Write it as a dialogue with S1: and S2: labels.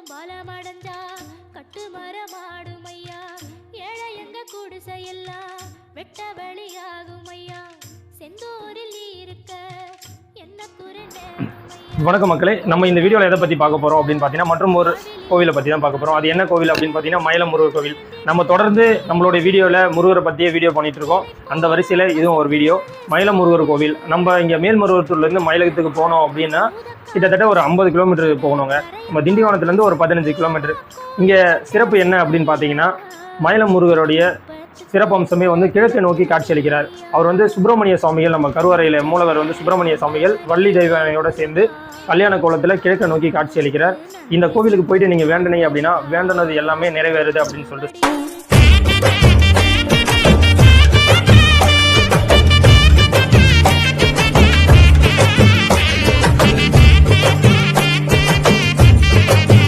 S1: கொஞ்சம் பலமடைஞ்சா கட்டு மரமாடும் ஐயா. ஏழை எங்க குடிசையெல்லாம் வெட்ட வெளியாகும் ஐயா. செந்தூரில் இருக்க என்ன குறை நேரும் ஐயா.
S2: வணக்கம் மக்களே, நம்ம இந்த வீடியோவில் எதை பற்றி பார்க்க போகிறோம் அப்படின்னு பார்த்தீங்கன்னா மற்றும் ஒரு கோவிலை பற்றி தான் பார்க்க போகிறோம். அது என்ன கோவில் அப்படின்னு பார்த்தீங்கன்னா மயிலம் முருகர் கோவில். நம்ம தொடர்ந்து நம்மளுடைய வீடியோவில் முருகரை பற்றியே வீடியோ பண்ணிகிட்டு இருக்கோம். அந்த வரிசையில் இதுவும் ஒரு வீடியோ. மயிலம் முருகர் கோவில் நம்ம இங்கே மேல்மருவத்தூர்லேருந்து மயிலகத்துக்கு போனோம் அப்படின்னா கிட்டத்தட்ட ஒரு 50 கிலோமீட்டர் போகணுங்க. நம்ம திண்டிவனத்துலேருந்து ஒரு 15 கிலோமீட்டர். இங்கே சிறப்பு என்ன அப்படின்னு பார்த்தீங்கன்னா மயிலம் முருகருடைய சிறப்பம்சமே கிழக்கை நோக்கி காட்சியளிக்கிறார். அவர் சுப்பிரமணிய சுவாமிகள், நம்ம கருவறையில் மூலவர் சுப்பிரமணிய சுவாமிகள் வள்ளி தெய்வானையோட சேர்ந்து கல்யாண கோலத்தில் கிழக்கை நோக்கி காட்சியளிக்கிறார். இந்த கோவிலுக்கு போயிட்டு நீங்கள் வேண்டனீங்க அப்படின்னா வேண்டனது எல்லாமே நிறைவேறுது அப்படின்னு சொல்லிட்டு